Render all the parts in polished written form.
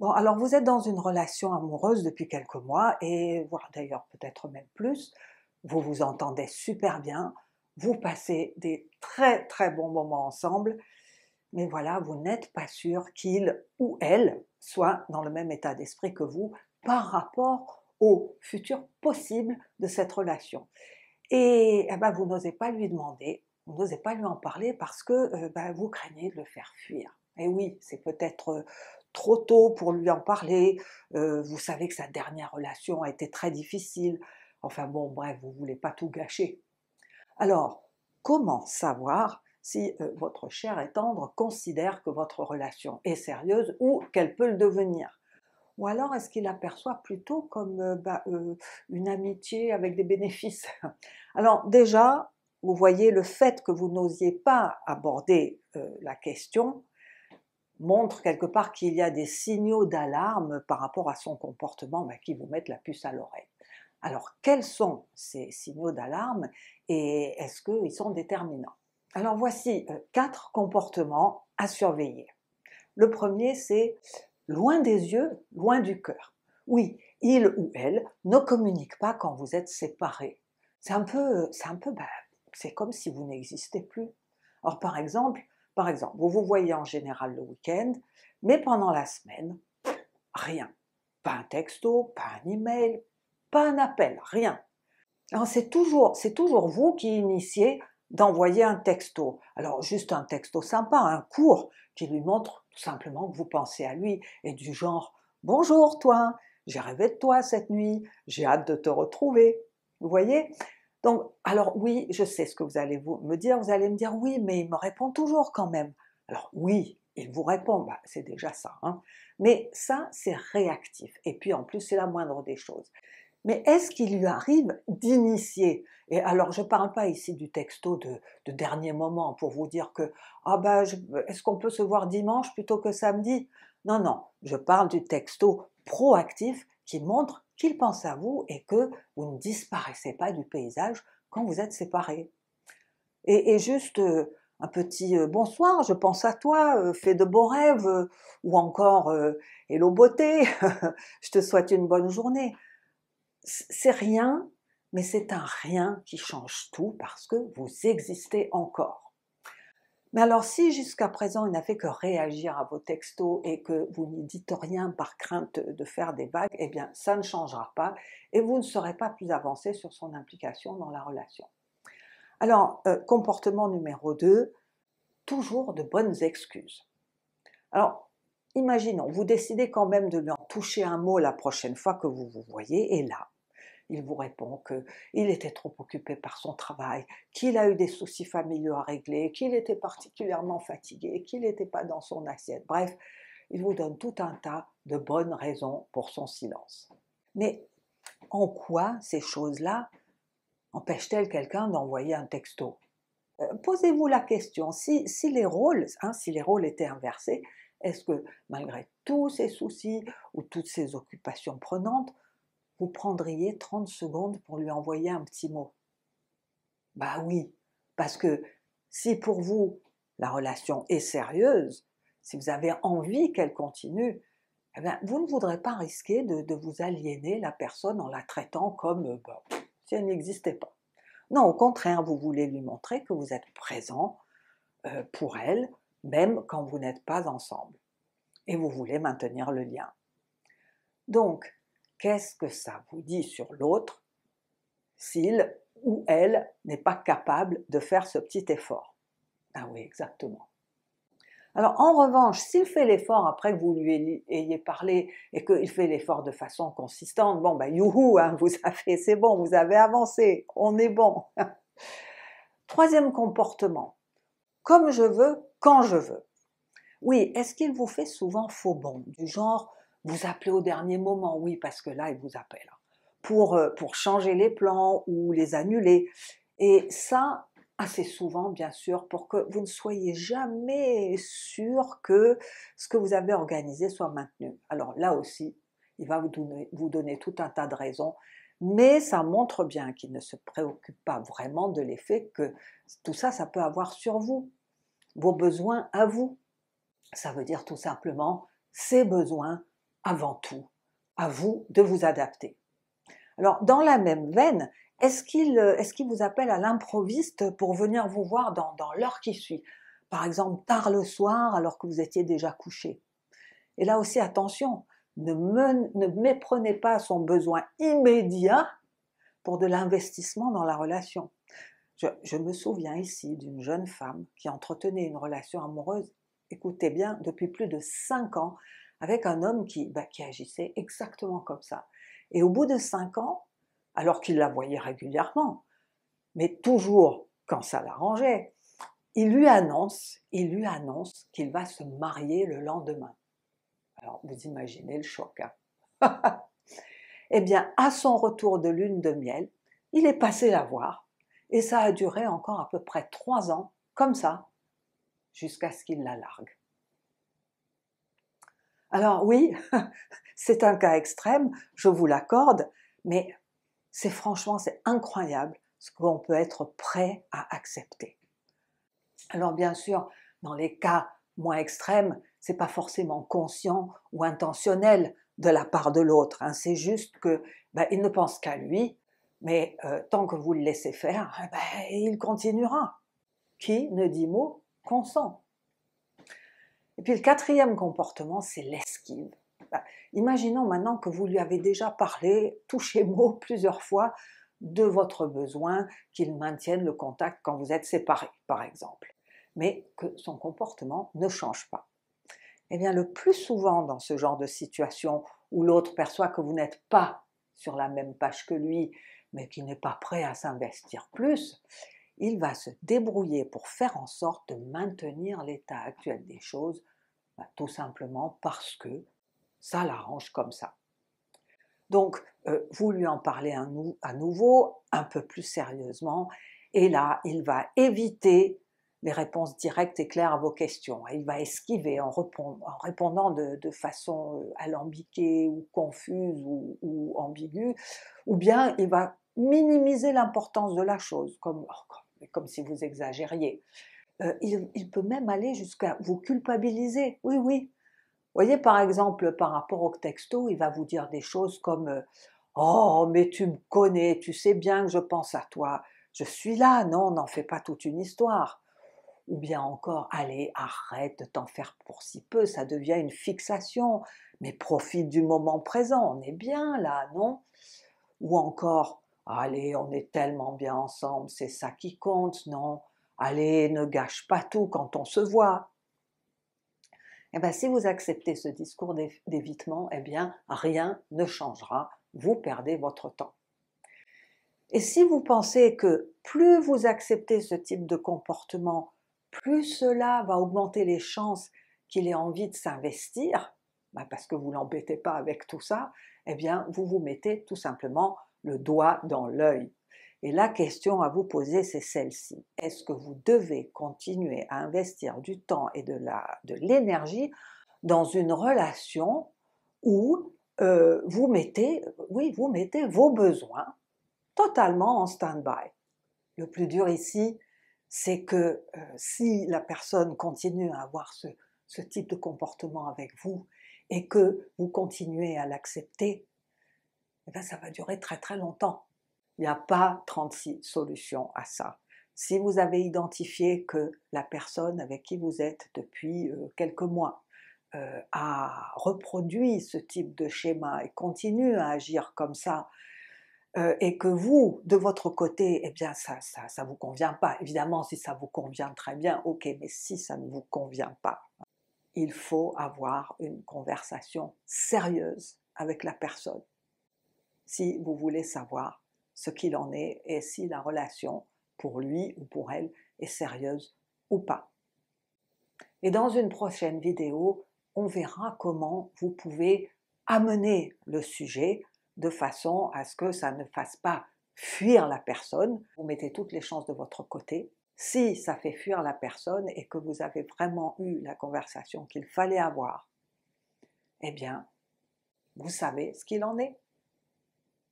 Bon, alors vous êtes dans une relation amoureuse depuis quelques mois et voire d'ailleurs peut-être même plus, vous vous entendez super bien, vous passez des très très bons moments ensemble, mais voilà, vous n'êtes pas sûr qu'il ou elle soit dans le même état d'esprit que vous par rapport au futur possible de cette relation. Et eh ben, vous n'osez pas lui demander, vous n'osez pas lui en parler parce que ben, vous craignez de le faire fuir. Et oui, c'est peut-être trop tôt pour lui en parler, vous savez que sa dernière relation a été très difficile, enfin bon, bref, vous ne voulez pas tout gâcher. Alors, comment savoir si votre cher et tendre considère que votre relation est sérieuse ou qu'elle peut le devenir? Ou alors est-ce qu'il l'aperçoit plutôt comme une amitié avec des bénéfices? Alors déjà, vous voyez, le fait que vous n'osiez pas aborder la question montre quelque part qu'il y a des signaux d'alarme par rapport à son comportement qui vous mettent la puce à l'oreille. Alors quels sont ces signaux d'alarme et est-ce qu'ils sont déterminants? Alors voici 4 comportements à surveiller. Le premier, c'est loin des yeux, loin du cœur. Oui, il ou elle ne communique pas quand vous êtes séparés. C'est comme si vous n'existez plus. Alors par exemple, vous vous voyez en général le week-end, mais pendant la semaine, rien. Pas un texto, pas un email, pas un appel, rien. Alors c'est toujours vous qui initiez d'envoyer un texto. Alors juste un texto sympa, un court, qui lui montre tout simplement que vous pensez à lui, et du genre «Bonjour toi, j'ai rêvé de toi cette nuit, j'ai hâte de te retrouver». Vous voyez? Donc, alors oui, je sais ce que vous allez me dire, vous allez me dire «Oui, mais il me répond toujours quand même». Alors oui, il vous répond, c'est déjà ça, hein. Mais ça, c'est réactif, et puis en plus, c'est la moindre des choses. Mais est-ce qu'il lui arrive d'initier? Et alors je ne parle pas ici du texto de dernier moment pour vous dire que ah ben est-ce qu'on peut se voir dimanche plutôt que samedi? Non, non, je parle du texto proactif qui montre qu'il pense à vous et que vous ne disparaissez pas du paysage quand vous êtes séparés. Et juste un petit bonsoir, je pense à toi, fais de beaux rêves, ou encore hello beauté, je te souhaite une bonne journée. C'est rien, mais c'est un rien qui change tout parce que vous existez encore. Mais alors si jusqu'à présent il n'a fait que réagir à vos textos et que vous n'y dites rien par crainte de faire des vagues, eh bien ça ne changera pas et vous ne serez pas plus avancé sur son implication dans la relation. Alors, comportement numéro 2, toujours de bonnes excuses. Alors, imaginons, vous décidez quand même de lui en toucher un mot la prochaine fois que vous vous voyez, et là, il vous répond qu'il était trop occupé par son travail, qu'il a eu des soucis familiaux à régler, qu'il était particulièrement fatigué, qu'il n'était pas dans son assiette. Bref, il vous donne tout un tas de bonnes raisons pour son silence. Mais en quoi ces choses-là empêchent-elles quelqu'un d'envoyer un texto? Posez-vous la question, si les rôles étaient inversés, est-ce que malgré tous ces soucis ou toutes ces occupations prenantes, vous prendriez 30 secondes pour lui envoyer un petit mot? Bah oui, parce que si pour vous la relation est sérieuse, si vous avez envie qu'elle continue, eh bien, vous ne voudrez pas risquer de vous aliéner la personne en la traitant comme si elle n'existait pas. Non, au contraire, vous voulez lui montrer que vous êtes présent pour elle, même quand vous n'êtes pas ensemble. Et vous voulez maintenir le lien. Donc, qu'est-ce que ça vous dit sur l'autre s'il ou elle n'est pas capable de faire ce petit effort? Ah oui, exactement. Alors en revanche, s'il fait l'effort après que vous lui ayez parlé et qu'il fait l'effort de façon consistante, bon youhou, hein, c'est bon, vous avez avancé, on est bon. Troisième comportement, comme je veux, quand je veux. Oui, est-ce qu'il vous fait souvent faux bond, du genre vous appelez au dernier moment? Oui, parce que là, il vous appelle, hein, pour changer les plans ou les annuler. Et ça, assez souvent, bien sûr, pour que vous ne soyez jamais sûr que ce que vous avez organisé soit maintenu. Alors là aussi, il va vous donner tout un tas de raisons, mais ça montre bien qu'il ne se préoccupe pas vraiment de l'effet que tout ça, ça peut avoir sur vous, vos besoins à vous. Ça veut dire tout simplement ses besoins avant tout, à vous de vous adapter. Alors, dans la même veine, est-ce qu'il vous appelle à l'improviste pour venir vous voir dans l'heure qui suit? Par exemple, tard le soir, alors que vous étiez déjà couché. Et là aussi, attention, ne méprenez pas son besoin immédiat pour de l'investissement dans la relation. Je me souviens ici d'une jeune femme qui entretenait une relation amoureuse, écoutez bien, depuis plus de 5 ans, avec un homme qui agissait exactement comme ça. Et au bout de 5 ans, alors qu'il la voyait régulièrement, mais toujours quand ça l'arrangeait, il lui annonce qu'il va se marier le lendemain. Alors vous imaginez le choc, hein. Eh bien, à son retour de lune de miel, il est passé la voir, et ça a duré encore à peu près 3 ans, comme ça, jusqu'à ce qu'il la largue. Alors oui, c'est un cas extrême, je vous l'accorde, mais c'est incroyable ce qu'on peut être prêt à accepter. Alors bien sûr, dans les cas moins extrêmes, c'est pas forcément conscient ou intentionnel de la part de l'autre, hein. C'est juste que il ne pense qu'à lui, mais tant que vous le laissez faire, il continuera. Qui ne dit mot consent. Et puis le quatrième comportement, c'est l'esquive. Imaginons maintenant que vous lui avez déjà parlé, touché mot plusieurs fois, de votre besoin qu'il maintienne le contact quand vous êtes séparés, par exemple, mais que son comportement ne change pas. Eh bien, le plus souvent dans ce genre de situation où l'autre perçoit que vous n'êtes pas sur la même page que lui, mais qu'il n'est pas prêt à s'investir plus, il va se débrouiller pour faire en sorte de maintenir l'état actuel des choses, tout simplement parce que ça l'arrange comme ça. Donc, vous lui en parlez à nouveau, un peu plus sérieusement, et là, il va éviter les réponses directes et claires à vos questions. Il va esquiver en répondant de façon alambiquée ou confuse ou ambiguë, ou bien il va minimiser l'importance de la chose, comme si vous exagériez. Il peut même aller jusqu'à vous culpabiliser. Oui, oui. Vous voyez, par exemple, par rapport au texto, il va vous dire des choses comme oh, mais tu me connais, tu sais bien que je pense à toi, je suis là, non, n'en fais pas toute une histoire. Ou bien encore, allez, arrête de t'en faire pour si peu, ça devient une fixation, mais profite du moment présent, on est bien là, non? Ou encore, allez, on est tellement bien ensemble, c'est ça qui compte, non? Allez, ne gâche pas tout quand on se voit. Eh bien, si vous acceptez ce discours d'évitement, eh bien, rien ne changera, vous perdez votre temps. Et si vous pensez que plus vous acceptez ce type de comportement, plus cela va augmenter les chances qu'il ait envie de s'investir, parce que vous ne l'embêtez pas avec tout ça, eh bien, vous vous mettez tout simplement le doigt dans l'œil. Et la question à vous poser, c'est celle-ci. Est-ce que vous devez continuer à investir du temps et de l'énergie dans une relation où vous mettez vos besoins totalement en stand-by? Le plus dur ici, c'est que si la personne continue à avoir ce type de comportement avec vous et que vous continuez à l'accepter, eh bien ça va durer très très longtemps. Il n'y a pas 36 solutions à ça. Si vous avez identifié que la personne avec qui vous êtes depuis quelques mois a reproduit ce type de schéma et continue à agir comme ça, et que vous, de votre côté, eh bien ça vous convient pas. Évidemment, si ça vous convient très bien, ok, mais si ça ne vous convient pas, il faut avoir une conversation sérieuse avec la personne, si vous voulez savoir ce qu'il en est et si la relation, pour lui ou pour elle, est sérieuse ou pas. Et dans une prochaine vidéo, on verra comment vous pouvez amener le sujet de façon à ce que ça ne fasse pas fuir la personne. Vous mettez toutes les chances de votre côté. Si ça fait fuir la personne et que vous avez vraiment eu la conversation qu'il fallait avoir, eh bien, vous savez ce qu'il en est.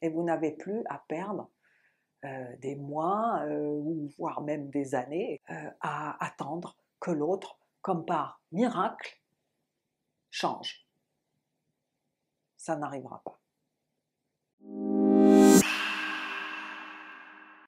Et vous n'avez plus à perdre des mois ou voire même des années à attendre que l'autre, comme par miracle, change. ça n'arrivera pas.